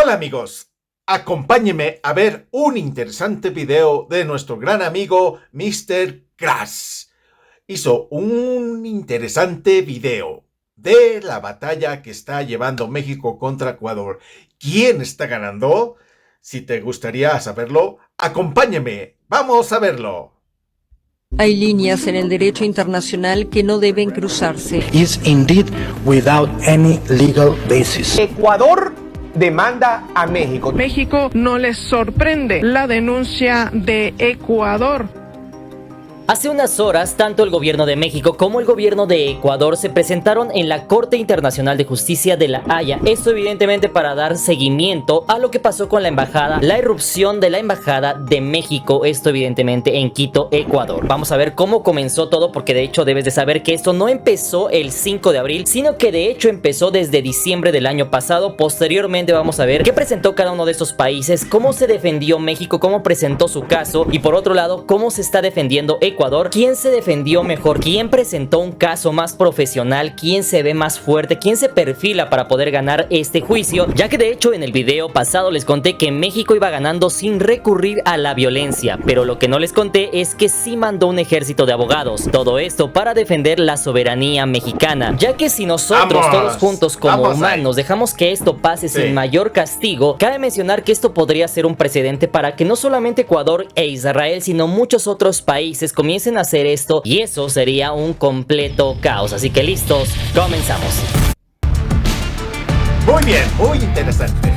Hola amigos, acompáñenme a ver un interesante video de nuestro gran amigo Mr. Crash. Hizo un interesante video de la batalla que está llevando México contra Ecuador. ¿Quién está ganando? Si te gustaría saberlo, acompáñeme, vamos a verlo. Hay líneas en el derecho internacional que no deben cruzarse. Is indeed without any legal basis. Ecuador demanda a México. México no les sorprende la denuncia de Ecuador. Hace unas horas, tanto el gobierno de México como el gobierno de Ecuador se presentaron en la Corte Internacional de Justicia de La Haya. Esto evidentemente para dar seguimiento a lo que pasó con la embajada, la irrupción de la embajada de México, esto evidentemente en Quito, Ecuador. Vamos a ver cómo comenzó todo, porque de hecho debes de saber que esto no empezó el 5 de abril, sino que de hecho empezó desde diciembre del año pasado. Posteriormente vamos a ver qué presentó cada uno de estos países, cómo se defendió México, cómo presentó su caso y por otro lado, cómo se está defendiendo Ecuador, quién se defendió mejor, quién presentó un caso más profesional, quién se ve más fuerte, quién se perfila para poder ganar este juicio, ya que de hecho en el video pasado les conté que México iba ganando sin recurrir a la violencia, pero lo que no les conté es que sí mandó un ejército de abogados, todo esto para defender la soberanía mexicana, ya que si nosotros todos juntos como humanos dejamos que esto pase sin mayor castigo, cabe mencionar que esto podría ser un precedente para que no solamente Ecuador e Israel, sino muchos otros países comiencen a hacer esto, y eso sería un completo caos. Así que listos, comenzamos. Muy bien, muy interesante.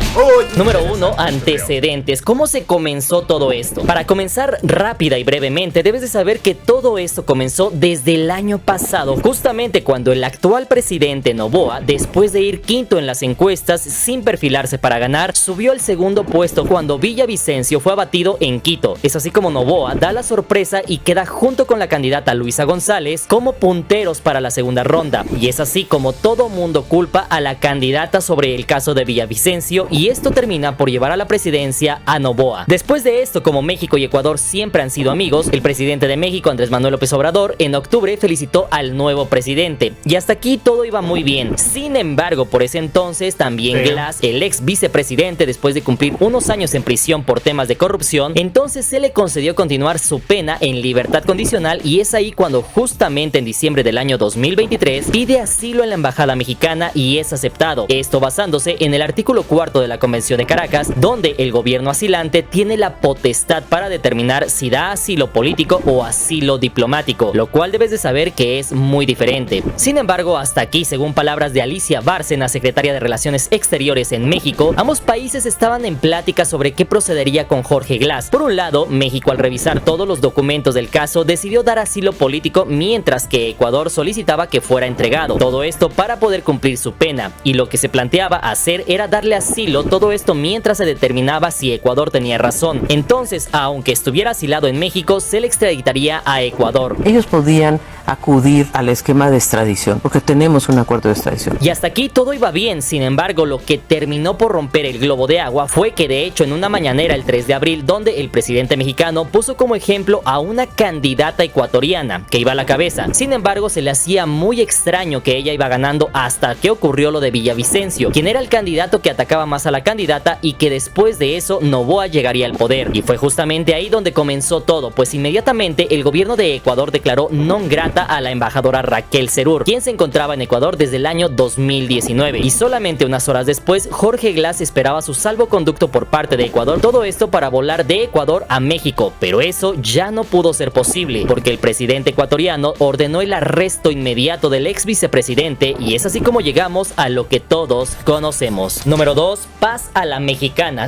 Número 1. Antecedentes. ¿Cómo se comenzó todo esto? Para comenzar rápida y brevemente, debes de saber que todo esto comenzó desde el año pasado, justamente cuando el actual presidente Noboa, después de ir quinto en las encuestas sin perfilarse para ganar, subió al segundo puesto cuando Villavicencio fue abatido en Quito. Es así como Noboa da la sorpresa y queda junto con la candidata Luisa González como punteros para la segunda ronda. Y es así como todo mundo culpa a la candidata sobre el caso de Villavicencio, y esto termina por llevar a la presidencia a Noboa. Después de esto, como México y Ecuador siempre han sido amigos, el presidente de México, Andrés Manuel López Obrador, en octubre felicitó al nuevo presidente, y hasta aquí todo iba muy bien. Sin embargo, por ese entonces también Glass, el ex vicepresidente, después de cumplir unos años en prisión por temas de corrupción, entonces se le concedió continuar su pena en libertad condicional, y es ahí cuando justamente en diciembre del año 2023 pide asilo en la embajada mexicana y es aceptado. Esto basándose en el artículo 4 de la Convención de Caracas, donde el gobierno asilante tiene la potestad para determinar si da asilo político o asilo diplomático, lo cual debes de saber que es muy diferente. Sin embargo, hasta aquí, según palabras de Alicia Bárcena, secretaria de Relaciones Exteriores en México, ambos países estaban en plática sobre qué procedería con Jorge Glass. Por un lado, México, al revisar todos los documentos del caso, decidió dar asilo político, mientras que Ecuador solicitaba que fuera entregado. Todo esto para poder cumplir su pena, y lo que se planteaba hacer era darle asilo, todo esto mientras se determinaba si Ecuador tenía razón. Entonces, aunque estuviera asilado en México, se le extraditaría a Ecuador. Ellos podían acudir al esquema de extradición, porque tenemos un acuerdo de extradición. Y hasta aquí todo iba bien. Sin embargo, lo que terminó por romper el globo de agua fue que de hecho en una mañanera el 3 de abril, donde el presidente mexicano puso como ejemplo a una candidata ecuatoriana que iba a la cabeza. Sin embargo, se le hacía muy extraño que ella iba ganando hasta que ocurrió lo de Villavicencio, quien era el candidato que atacaba más a la candidata, y que después de eso Noboa llegaría al poder. Y fue justamente ahí donde comenzó todo, pues inmediatamente el gobierno de Ecuador declaró non grata a la embajadora Raquel Serur, quien se encontraba en Ecuador desde el año 2019, y solamente unas horas después Jorge Glass esperaba su salvoconducto por parte de Ecuador, todo esto para volar de Ecuador a México, pero eso ya no pudo ser posible porque el presidente ecuatoriano ordenó el arresto inmediato del ex vicepresidente, y es así como llegamos a lo que todos conocemos. Número 2. Paz a la mexicana.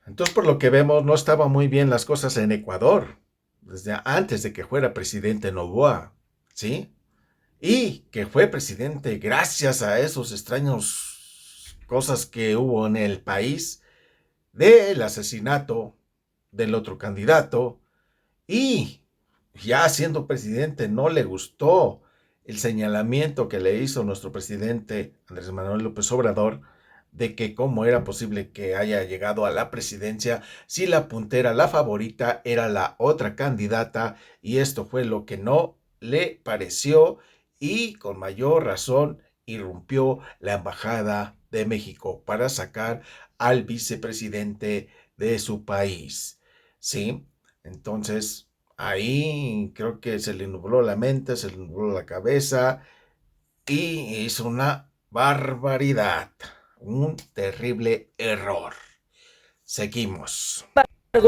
Entonces, por lo que vemos, no estaban muy bien las cosas en Ecuador desde antes de que fuera presidente Noboa, ¿sí? Y que fue presidente gracias a esos extraños cosas que hubo en el país, del asesinato del otro candidato, y ya siendo presidente no le gustó el señalamiento que le hizo nuestro presidente Andrés Manuel López Obrador de que cómo era posible que haya llegado a la presidencia si la puntera, la favorita, era la otra candidata, y esto fue lo que no le pareció, y con mayor razón irrumpió la Embajada de México para sacar al vicepresidente de su país, ¿sí? Entonces, ahí creo que se le nubló la mente, se le nubló la cabeza y hizo una barbaridad, un terrible error. Seguimos.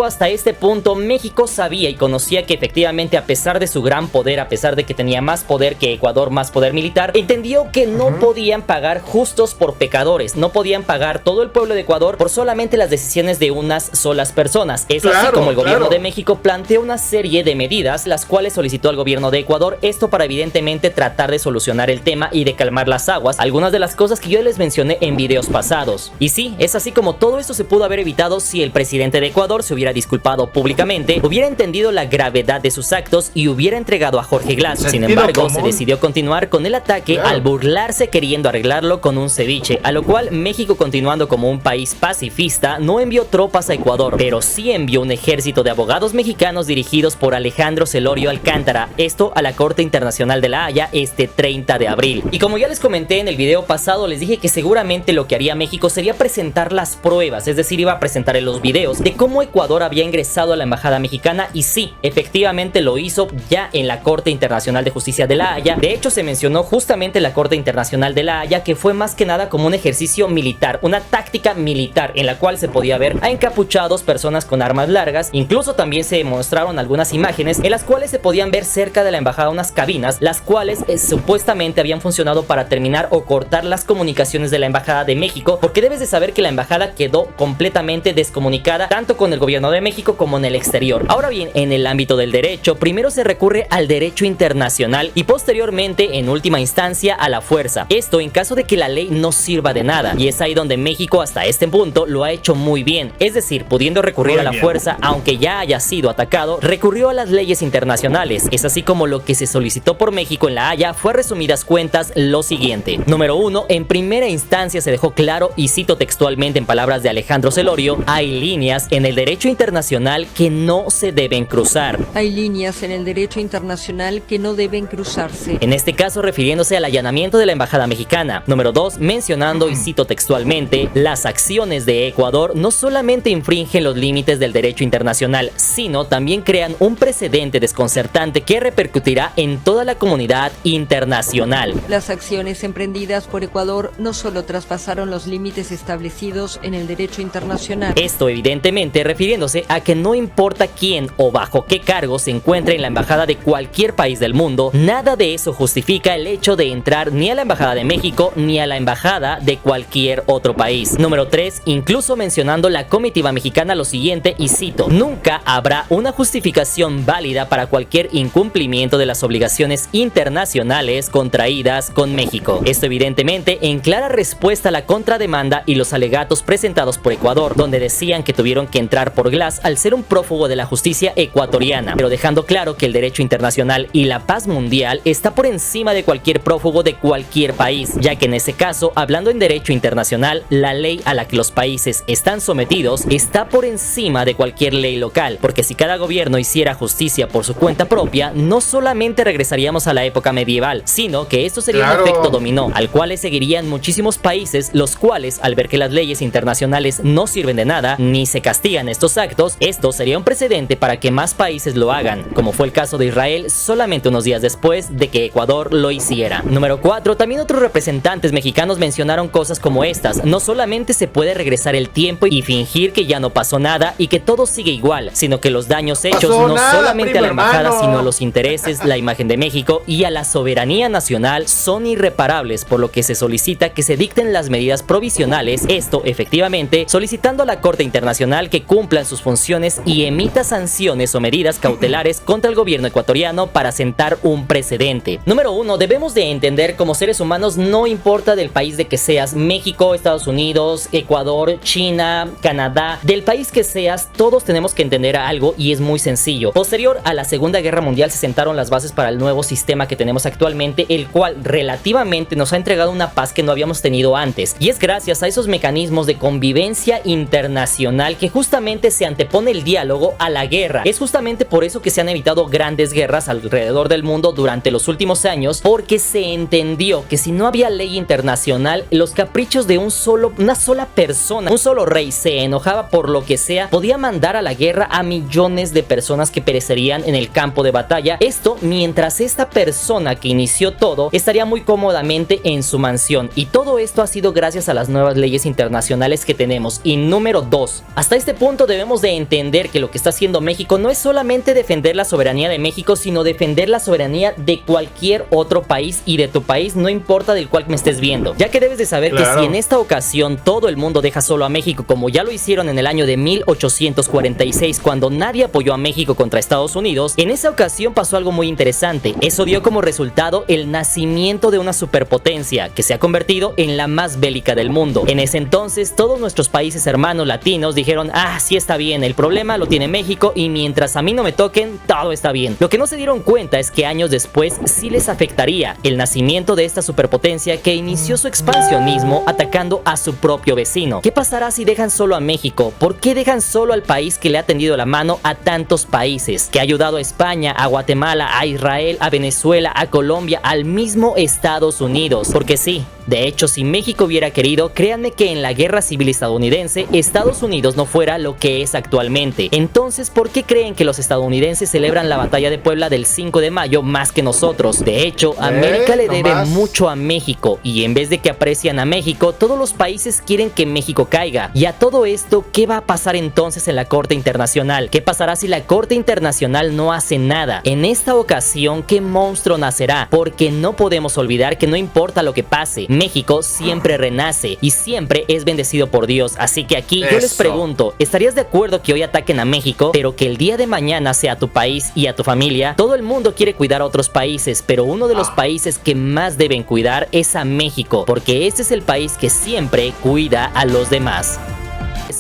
Hasta este punto, México sabía y conocía que efectivamente, a pesar de su gran poder, a pesar de que tenía más poder que Ecuador, más poder militar, entendió que no podían pagar justos por pecadores, no podían pagar todo el pueblo de Ecuador por solamente las decisiones de unas solas personas. Es así como el gobierno de México planteó una serie de medidas, las cuales solicitó al gobierno de Ecuador, esto para evidentemente tratar de solucionar el tema y de calmar las aguas, algunas de las cosas que yo les mencioné en videos pasados. Y sí, es así como todo esto se pudo haber evitado si el presidente de Ecuador se hubiera disculpado públicamente, hubiera entendido la gravedad de sus actos y hubiera entregado a Jorge Glass. Sin embargo, se decidió continuar con el ataque al burlarse queriendo arreglarlo con un ceviche, a lo cual México, continuando como un país pacifista, no envió tropas a Ecuador, pero sí envió un ejército de abogados mexicanos dirigidos por Alejandro Celorio Alcántara, esto a la Corte Internacional de La Haya este 30 de abril. Y como ya les comenté en el video pasado, les dije que seguramente lo que haría México sería presentar las pruebas, es decir, iba a presentar en los videos de cómo Ecuador había ingresado a la embajada mexicana, y sí, efectivamente lo hizo ya en la Corte Internacional de Justicia de La Haya. De hecho, se mencionó justamente la Corte Internacional de La Haya, que fue más que nada como un ejercicio militar, una táctica militar en la cual se podía ver a encapuchados, personas con armas largas. Incluso también se mostraron algunas imágenes en las cuales se podían ver cerca de la embajada unas cabinas, las cuales supuestamente habían funcionado para terminar o cortar las comunicaciones de la embajada de México, porque debes de saber que la embajada quedó completamente descomunicada tanto con el gobierno de México como en el exterior. Ahora bien, en el ámbito del derecho, primero se recurre al derecho internacional y posteriormente, en última instancia, a la fuerza. Esto en caso de que la ley no sirva de nada, y es ahí donde México hasta este punto lo ha hecho muy bien. Es decir, pudiendo recurrir a la fuerza, aunque ya haya sido atacado, recurrió a las leyes internacionales. Es así como lo que se solicitó por México en La Haya fue, resumidas cuentas, lo siguiente. Número 1, en primera instancia se dejó claro, y cito textualmente en palabras de Alejandro Celorio: hay líneas en el derecho internacional que no se deben cruzar. Hay líneas en el derecho internacional que no deben cruzarse. En este caso, refiriéndose al allanamiento de la embajada mexicana. Número 2, mencionando, y cito textualmente: las acciones de Ecuador no solamente infringen los límites del derecho internacional, sino también crean un precedente desconcertante que repercutirá en toda la comunidad internacional. Las acciones emprendidas por Ecuador no solo traspasaron los límites establecidos en el derecho internacional. Esto evidentemente refiriéndose a que no importa quién o bajo qué cargo se encuentre en la embajada de cualquier país del mundo, nada de eso justifica el hecho de entrar ni a la embajada de México ni a la embajada de cualquier otro país. Número 3, incluso mencionando la comitiva mexicana lo siguiente, y cito: nunca habrá una justificación válida para cualquier incumplimiento de las obligaciones internacionales contraídas con México. Esto evidentemente en clara respuesta a la contrademanda y los alegatos presentados por Ecuador, donde decían que tuvieron que entrar por Glass al ser un prófugo de la justicia ecuatoriana, pero dejando claro que el derecho internacional y la paz mundial está por encima de cualquier prófugo de cualquier país, ya que en ese caso, hablando en derecho internacional, la ley a la que los países están sometidos está por encima de cualquier ley local, porque si cada gobierno hiciera justicia por su cuenta propia, no solamente regresaríamos a la época medieval, sino que esto sería un efecto dominó, al cual le seguirían muchísimos países, los cuales, al ver que las leyes internacionales no sirven de nada, ni se castigan estos actos, esto sería un precedente para que más países lo hagan, como fue el caso de Israel solamente unos días después de que Ecuador lo hiciera. Número 4, también otros representantes mexicanos mencionaron cosas como estas: no solamente se puede regresar el tiempo y fingir que ya no pasó nada y que todo sigue igual, sino que los daños hechos no solamente a la embajada, sino a los intereses, la imagen de México y a la soberanía nacional son irreparables, por lo que se solicita que se dicten las medidas provisionales, esto efectivamente solicitando a la Corte Internacional que cumplan sus funciones y emita sanciones o medidas cautelares contra el gobierno ecuatoriano para sentar un precedente. Número 1, debemos de entender como seres humanos, no importa del país de que seas, México, Estados Unidos, Ecuador, China, Canadá, del país que seas, todos tenemos que entender algo, y es muy sencillo. Posterior a la Segunda Guerra Mundial se sentaron las bases para el nuevo sistema que tenemos actualmente, el cual relativamente nos ha entregado una paz que no habíamos tenido antes, y es gracias a esos mecanismos de convivencia internacional que justamente justamente se antepone el diálogo a la guerra. Es justamente por eso que se han evitado grandes guerras alrededor del mundo durante los últimos años, porque se entendió que si no había ley internacional, los caprichos de una sola persona, un solo rey, se enojaba por lo que sea, podía mandar a la guerra a millones de personas que perecerían en el campo de batalla. Esto mientras esta persona que inició todo estaría muy cómodamente en su mansión. Y todo esto ha sido gracias a las nuevas leyes internacionales que tenemos. Y número 2, hasta este punto debemos de entender que lo que está haciendo México no es solamente defender la soberanía de México, sino defender la soberanía de cualquier otro país, y de tu país, no importa del cual me estés viendo, ya que debes de saber que si en esta ocasión todo el mundo deja solo a México, como ya lo hicieron en el año de 1846 cuando nadie apoyó a México contra Estados Unidos, en esa ocasión pasó algo muy interesante. Eso dio como resultado el nacimiento de una superpotencia que se ha convertido en la más bélica del mundo. En ese entonces todos nuestros países hermanos latinos dijeron: ah, sí está bien, el problema lo tiene México y mientras a mí no me toquen, todo está bien. Lo que no se dieron cuenta es que años después sí les afectaría el nacimiento de esta superpotencia que inició su expansionismo atacando a su propio vecino. ¿Qué pasará si dejan solo a México? ¿Por qué dejan solo al país que le ha tendido la mano a tantos países? Que ha ayudado a España, a Guatemala, a Israel, a Venezuela, a Colombia, al mismo Estados Unidos. Porque sí, de hecho, si México hubiera querido, créanme que en la guerra civil estadounidense, Estados Unidos no fuera lo que es actualmente. Entonces, ¿por qué creen que los estadounidenses celebran la batalla de Puebla del 5 de mayo más que nosotros? De hecho, América le debe mucho a México, y en vez de que aprecian a México, todos los países quieren que México caiga. Y a todo esto, ¿qué va a pasar entonces en la Corte Internacional? ¿Qué pasará si la Corte Internacional no hace nada? En esta ocasión, ¿qué monstruo nacerá? Porque no podemos olvidar que no importa lo que pase, México siempre renace y siempre es bendecido por Dios. Así que aquí yo les pregunto, ¿estarías de acuerdo que hoy ataquen a México, pero que el día de mañana sea a tu país y a tu familia? Todo el mundo quiere cuidar a otros países, pero uno de los países que más deben cuidar es a México, porque este es el país que siempre cuida a los demás.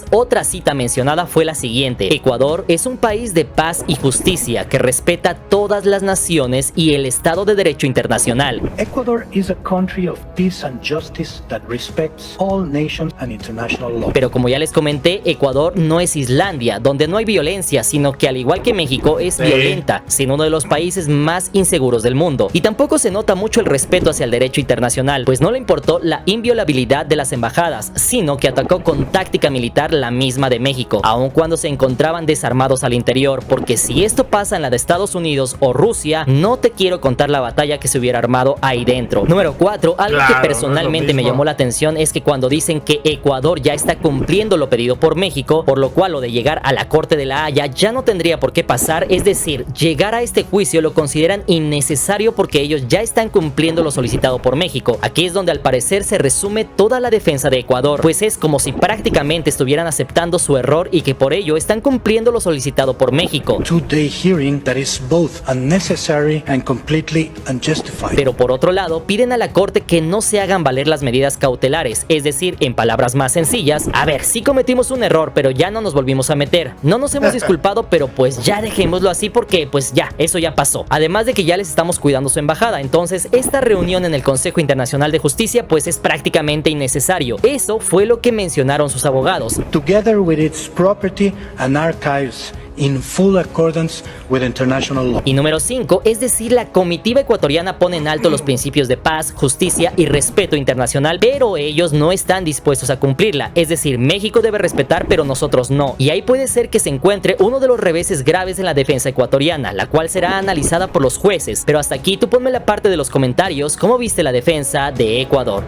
Otra cita mencionada fue la siguiente: Ecuador es un país de paz y justicia que respeta todas las naciones y el Estado de Derecho internacional. Ecuador is a country of peace and justice that respects all nations and international law. Pero como ya les comenté, Ecuador no es Islandia, donde no hay violencia, sino que al igual que México es violenta, siendo uno de los países más inseguros del mundo. Y tampoco se nota mucho el respeto hacia el derecho internacional, pues no le importó la inviolabilidad de las embajadas, sino que atacó con táctica militar la misma de México, aun cuando se encontraban desarmados al interior, porque si esto pasa en la de Estados Unidos o Rusia, no te quiero contar la batalla que se hubiera armado ahí dentro. Número 4, algo que personalmente me llamó la atención es que cuando dicen que Ecuador ya está cumpliendo lo pedido por México, por lo cual lo de llegar a la Corte de la Haya ya no tendría por qué pasar, es decir, llegar a este juicio lo consideran innecesario porque ellos ya están cumpliendo lo solicitado por México. Aquí es donde al parecer se resume toda la defensa de Ecuador, pues es como si prácticamente estuvieran aceptando su error y que por ello están cumpliendo lo solicitado por México. Two-day hearing that is both unnecessary and completely unjustified. Pero por otro lado, piden a la Corte que no se hagan valer las medidas cautelares, es decir, en palabras más sencillas, a ver, sí cometimos un error, pero ya no nos volvimos a meter. No nos hemos disculpado, pero pues ya dejémoslo así porque pues ya, eso ya pasó. Además de que ya les estamos cuidando su embajada, entonces esta reunión en el Consejo Internacional de Justicia pues es prácticamente innecesario. Eso fue lo que mencionaron sus abogados. Together with its property and archives in full accordance with international law. Y número 5, es decir, la comitiva ecuatoriana pone en alto los principios de paz, justicia y respeto internacional, pero ellos no están dispuestos a cumplirla. Es decir, México debe respetar, pero nosotros no. Y ahí puede ser que se encuentre uno de los reveses graves en la defensa ecuatoriana, la cual será analizada por los jueces. Pero hasta aquí tú ponme la parte de los comentarios, ¿cómo viste la defensa de Ecuador?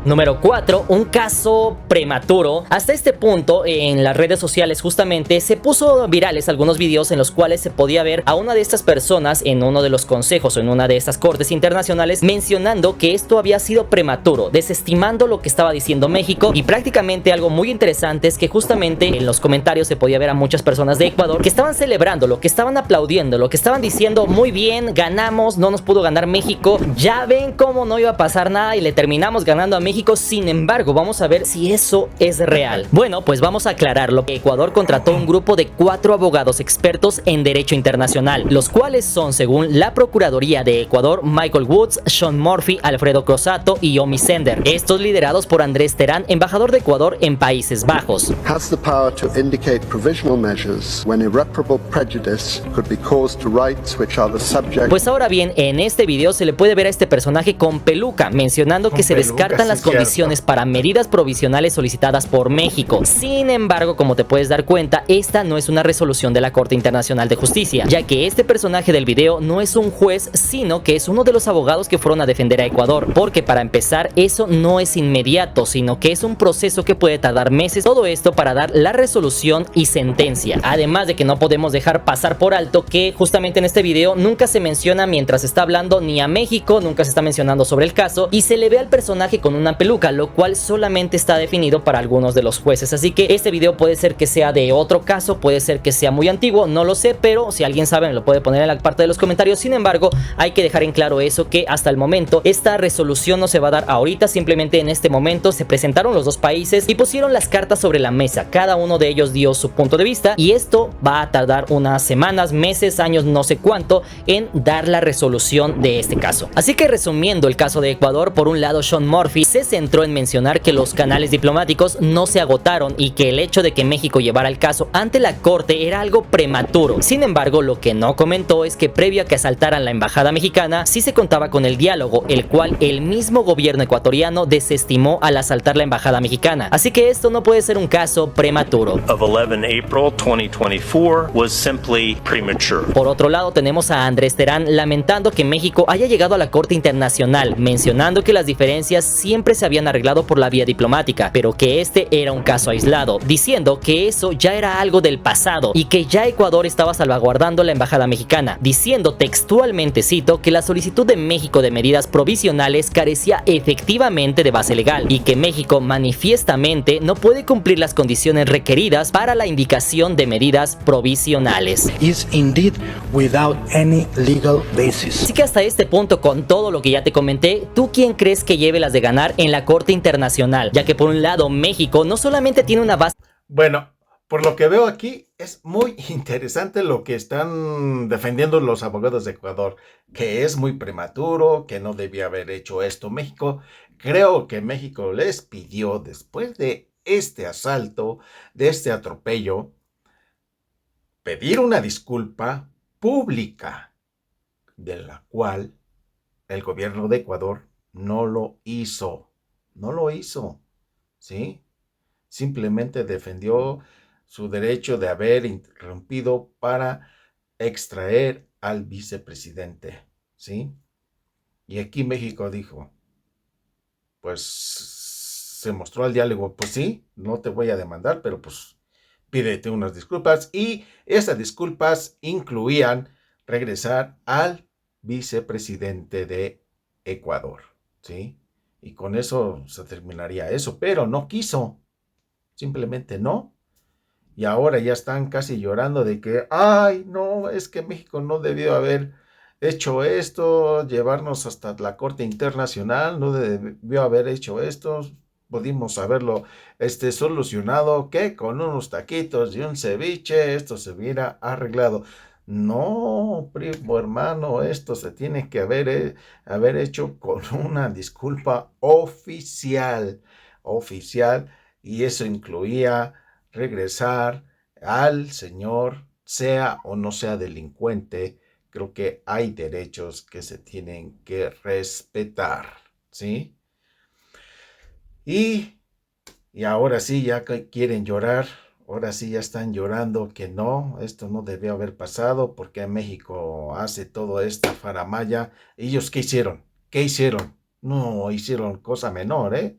Número 4, un caso prematuro. Hasta este punto en las redes sociales justamente se puso virales algunos videos en los cuales se podía ver a una de estas personas en uno de los consejos o en una de estas cortes internacionales mencionando que esto había sido prematuro, desestimando lo que estaba diciendo México. Y prácticamente algo muy interesante es que justamente en los comentarios se podía ver a muchas personas de Ecuador que estaban celebrando, lo que estaban aplaudiendo, lo que estaban diciendo: muy bien, ganamos, no nos pudo ganar México, ya ven cómo no iba a pasar nada y le terminamos ganando a México México. Sin embargo, vamos a ver si eso es real. Bueno, pues vamos a aclararlo. Ecuador contrató un grupo de 4 abogados expertos en derecho internacional, los cuales son, según la Procuraduría de Ecuador, Michael Woods, Sean Murphy, Alfredo Crosato y Omi Sender. Estos liderados por Andrés Terán, embajador de Ecuador en Países Bajos. Has the power to indicate provisional measures when irreparable prejudice could be caused to rights which are the subject. Pues ahora bien, en este video se le puede ver a este personaje con peluca, mencionando que se descartan las condiciones para medidas provisionales solicitadas por México. Sin embargo, como te puedes dar cuenta, esta no es una resolución de la Corte Internacional de Justicia, ya que este personaje del video no es un juez, sino que es uno de los abogados que fueron a defender a Ecuador, porque para empezar, eso no es inmediato, sino que es un proceso que puede tardar meses, todo esto para dar la resolución y sentencia. Además de que no podemos dejar pasar por alto que justamente en este video nunca se menciona mientras está hablando ni a México, nunca se está mencionando sobre el caso, y se le ve al personaje con una peluca, lo cual solamente está definido para algunos de los jueces. Así que este video puede ser que sea de otro caso, puede ser que sea muy antiguo, no lo sé, pero si alguien sabe me lo puede poner en la parte de los comentarios. Sin embargo, hay que dejar en claro eso, que hasta el momento esta resolución no se va a dar ahorita, simplemente en este momento se presentaron los dos países y pusieron las cartas sobre la mesa, cada uno de ellos dio su punto de vista y esto va a tardar unas semanas, meses, años, no sé cuánto en dar la resolución de este caso. Así que resumiendo el caso de Ecuador, por un lado Sean Murphy se centró en mencionar que los canales diplomáticos no se agotaron y que el hecho de que México llevara el caso ante la corte era algo prematuro. Sin embargo, lo que no comentó es que previo a que asaltaran la embajada mexicana sí se contaba con el diálogo, el cual el mismo gobierno ecuatoriano desestimó al asaltar la embajada mexicana. Así que esto no puede ser un caso prematuro. Of 11 April 2024 was simply premature. Por otro lado, tenemos a Andrés Terán lamentando que México haya llegado a la Corte Internacional, mencionando que las diferencias siempre se habían arreglado por la vía diplomática, pero que este era un caso aislado, diciendo que eso ya era algo del pasado y que ya Ecuador estaba salvaguardando la embajada mexicana, diciendo textualmente, cito, que la solicitud de México de medidas provisionales carecía efectivamente de base legal y que México manifiestamente no puede cumplir las condiciones requeridas para la indicación de medidas provisionales. Is indeed without any legal basis. Así que hasta este punto, con todo lo que ya te comenté, ¿tú quién crees que lleve las de ganar en la Corte Internacional? Ya que por un lado México no solamente tiene una base... Bueno, por lo que veo aquí es muy interesante lo que están defendiendo los abogados de Ecuador, que es muy prematuro, que no debía haber hecho esto México. Creo que México les pidió, después de este asalto, de este atropello, pedir una disculpa pública, de la cual el gobierno de Ecuador no lo hizo. No lo hizo, ¿sí? Simplemente defendió su derecho de haber interrumpido para extraer al vicepresidente, ¿sí? Y aquí México dijo, pues se mostró al diálogo, pues sí, no te voy a demandar, pero pues pídete unas disculpas, y esas disculpas incluían regresar al vicepresidente de Ecuador, ¿sí? Y con eso se terminaría eso, pero no quiso, simplemente no. Y ahora ya están casi llorando de que, ay, no, es que México no debió haber hecho esto, llevarnos hasta la Corte Internacional, no debió haber hecho esto, pudimos haberlo solucionado, que con unos taquitos y un ceviche esto se hubiera arreglado. No, primo hermano, esto se tiene que haber hecho con una disculpa oficial, y eso incluía regresar al señor, sea o no sea delincuente. Creo que hay derechos que se tienen que respetar, ¿sí? Y ahora sí, ya quieren llorar, ahora sí ya están llorando que no, esto no debió haber pasado, porque México hace toda esta faramalla. ¿Ellos qué hicieron? ¿Qué hicieron? No hicieron cosa menor, ¿eh?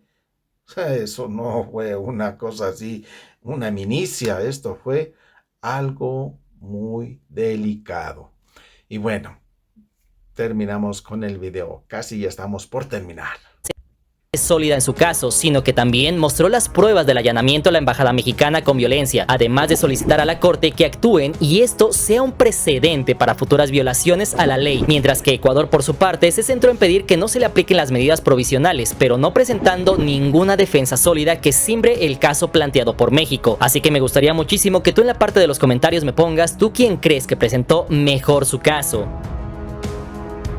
O sea, eso no fue una cosa así, una minicia, esto fue algo muy delicado. Y bueno, terminamos con el video, casi ya estamos por terminar. sólida en su caso, sino que también mostró las pruebas del allanamiento a la embajada mexicana con violencia, además de solicitar a la corte que actúen y esto sea un precedente para futuras violaciones a la ley, mientras que Ecuador por su parte se centró en pedir que no se le apliquen las medidas provisionales, pero no presentando ninguna defensa sólida que simbre el caso planteado por México. Así que me gustaría muchísimo que tú en la parte de los comentarios me pongas tú quién crees que presentó mejor su caso.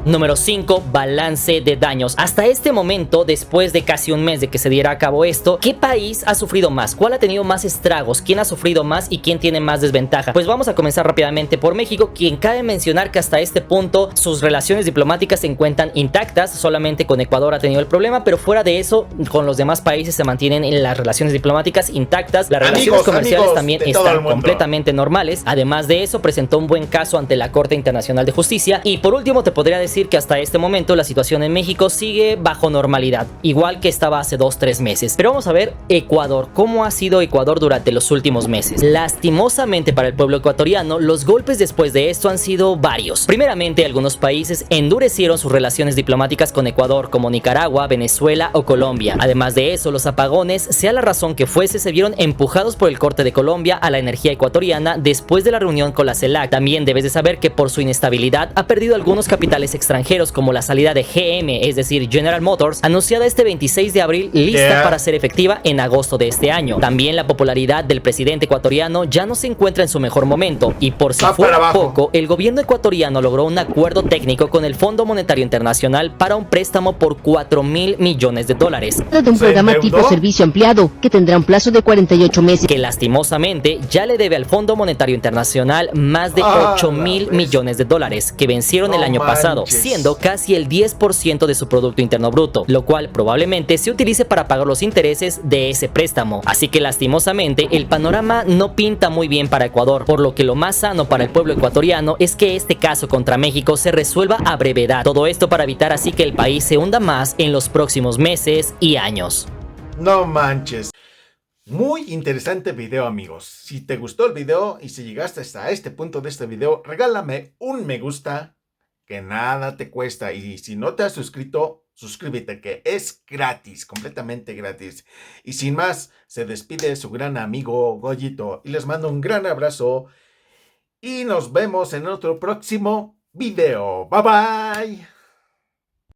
Número 5. Balance de daños. Hasta este momento, después de casi un mes de que se diera a cabo esto, ¿qué país ha sufrido más? ¿Cuál ha tenido más estragos? ¿Quién ha sufrido más y quién tiene más desventaja? Pues vamos a comenzar rápidamente por México, quien cabe mencionar que hasta este punto sus relaciones diplomáticas se encuentran intactas. Solamente con Ecuador ha tenido el problema, pero fuera de eso, con los demás países se mantienen las relaciones diplomáticas intactas. Las relaciones comerciales también están completamente normales. Además de eso, presentó un buen caso ante la Corte Internacional de Justicia. Y por último, te podría decir que hasta este momento la situación en México sigue bajo normalidad, igual que estaba hace 2-3 meses. Pero vamos a ver Ecuador, cómo ha sido Ecuador durante los últimos meses. Lastimosamente para el pueblo ecuatoriano, los golpes después de esto han sido varios. Primeramente, algunos países endurecieron sus relaciones diplomáticas con Ecuador, como Nicaragua, Venezuela o Colombia. Además de eso, los apagones, sea la razón que fuese, se vieron empujados por el corte de Colombia a la energía ecuatoriana después de la reunión con la CELAC. También debes de saber que por su inestabilidad ha perdido algunos capitales extranjeros, como la salida de GM, es decir, General Motors, anunciada este 26 de abril, lista para ser efectiva en agosto de este año. También la popularidad del presidente ecuatoriano ya no se encuentra en su mejor momento, y por si fuera poco, el gobierno ecuatoriano logró un acuerdo técnico con el Fondo Monetario Internacional para un préstamo por $4.000 millones. De un programa tipo servicio ampliado que tendrá un plazo de 48 meses. Que lastimosamente ya le debe al Fondo Monetario Internacional más de $8.000 millones que vencieron el año pasado, siendo casi el 10% de su Producto Interno Bruto, lo cual probablemente se utilice para pagar los intereses de ese préstamo. Así que lastimosamente el panorama no pinta muy bien para Ecuador, por lo que lo más sano para el pueblo ecuatoriano es que este caso contra México se resuelva a brevedad. Todo esto para evitar así que el país se hunda más en los próximos meses y años. No manches. Muy interesante video, amigos. Si te gustó el video y si llegaste hasta este punto de este video, regálame un me gusta, que nada te cuesta. Y si no te has suscrito, suscríbete, que es gratis, completamente gratis. Y sin más, se despide su gran amigo Goyito y les mando un gran abrazo y nos vemos en otro próximo video. Bye bye.